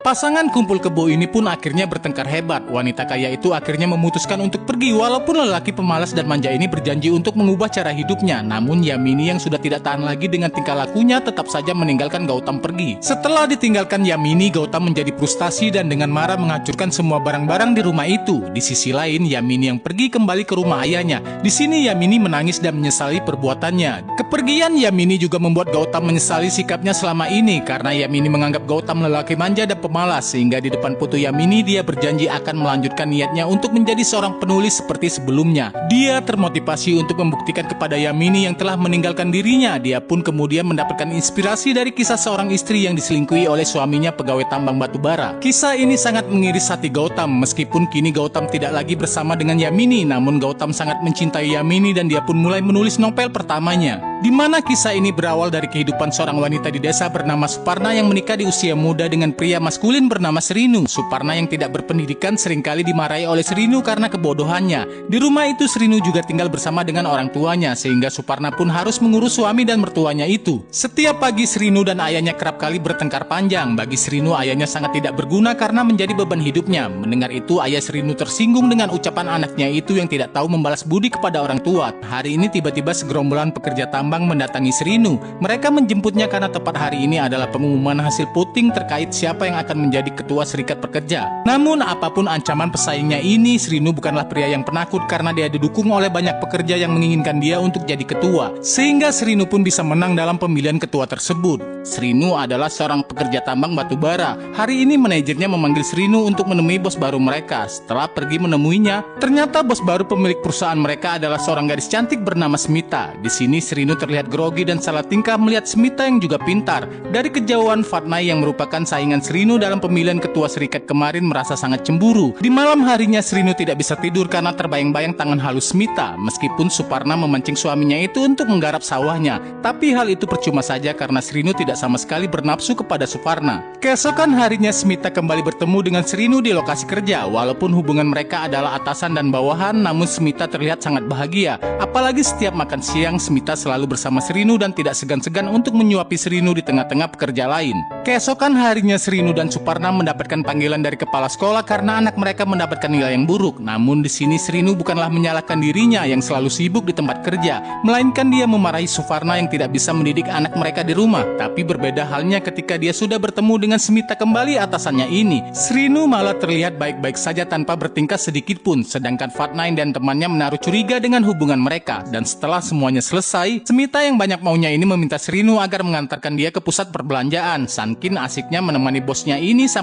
Pasangan kumpul kebo ini pun akhirnya bertengkar hebat. Wanita kaya itu akhirnya memutuskan untuk pergi walaupun lelaki pemalas dan manja ini berjanji untuk mengubah cara hidupnya. Namun Yamini yang sudah tidak tahan lagi dengan tingkah lakunya tetap saja meninggalkan Gautam pergi. Setelah ditinggalkan Yamini, Gautam menjadi frustasi dan dengan marah menghancurkan semua barang-barang di rumah itu. Di sisi lain, Yamini yang pergi kembali ke rumah ayahnya. Di sini Yamini menangis dan menyesali perbuatannya. Kepergian Yamini juga membuat Gautam menyesali sikapnya selama ini karena Yamini menganggap Gautam lelaki manja dan pemalas, sehingga di depan Putu Yamini dia berjanji akan melanjutkan niatnya untuk menjadi seorang penulis seperti sebelumnya. Dia termotivasi untuk membuktikan kepada Yamini yang telah meninggalkan dirinya. Dia pun kemudian mendapatkan inspirasi dari kisah seorang istri yang diselingkuhi oleh suaminya pegawai tambang batu bara. Kisah ini sangat mengiris hati Gautam. Meskipun kini Gautam tidak lagi bersama dengan Yamini, namun Gautam sangat mencintai Yamini dan dia pun mulai menulis novel pertamanya, di mana kisah ini berawal dari kehidupan seorang wanita di desa bernama Suparna yang menikah di usia muda dengan pria maskulin bernama Srinu. Suparna yang tidak berpendidikan seringkali dimarahi oleh Srinu karena kebodohannya. Di rumah itu Srinu juga tinggal bersama dengan orang tuanya, sehingga Suparna pun harus mengurus suami dan mertuanya itu. Setiap pagi Srinu dan ayahnya kerap kali bertengkar panjang. Bagi Srinu, ayahnya sangat tidak berguna karena menjadi beban hidupnya. Mendengar itu, ayah Srinu tersinggung dengan ucapan anaknya itu yang tidak tahu membalas budi kepada orang tua. Hari ini tiba-tiba segerombolan pekerja tambang mendatangi Srinu. Mereka menjemputnya karena tepat hari ini adalah pengumuman hasil voting terkait siapa yang akan menjadi ketua serikat pekerja. Namun apapun ancaman pesaingnya ini, Srinu bukanlah pria yang penakut karena dia didukung oleh banyak pekerja yang menginginkan dia untuk jadi ketua, sehingga Srinu pun bisa menang dalam pemilihan ketua tersebut. Srinu adalah seorang pekerja tambang batu bara. Hari ini manajernya memanggil Srinu untuk menemui bos baru mereka. Setelah pergi menemuinya, ternyata bos baru pemilik perusahaan mereka adalah seorang gadis cantik bernama Smita. Di sini Srinu terlihat grogi dan salah tingkah melihat Smita yang juga pintar. Dari kejauhan, Fatnai yang merupakan saingan Srinu dalam pemilihan ketua serikat kemarin merasa sangat cemburu. Di malam harinya Srinu tidak bisa tidur karena terbayang-bayang tangan halus Smita. Meskipun Suparna memancing suaminya itu untuk menggarap sawahnya, tapi hal itu percuma saja karena Srinu tidak sama sekali bernafsu kepada Suparna. Keesokan harinya Smita kembali bertemu dengan Srinu di lokasi kerja. Walaupun hubungan mereka adalah atasan dan bawahan, namun Smita terlihat sangat bahagia. Apalagi setiap makan siang Smita selalu bersama Srinu dan tidak segan-segan untuk menyuapi Srinu di tengah-tengah pekerja lain. Keesokan harinya Srinu dan Suparna mendapatkan panggilan dari kepala sekolah karena anak mereka mendapatkan nilai yang buruk. Namun di sini Srinu bukanlah menyalahkan dirinya yang selalu sibuk di tempat kerja, melainkan dia memarahi Suparna yang tidak bisa mendidik anak mereka di rumah. Tapi berbeda halnya ketika dia sudah bertemu dengan Smita kembali atasannya ini. Srinu malah terlihat baik-baik saja tanpa bertingkah sedikit pun, sedangkan Fatnai dan temannya menaruh curiga dengan hubungan mereka. Dan setelah semuanya selesai, Smita yang banyak maunya ini meminta Srinu agar mengantarkan dia ke pusat perbelanjaan. Sankin asiknya menemani bosnya ini sampai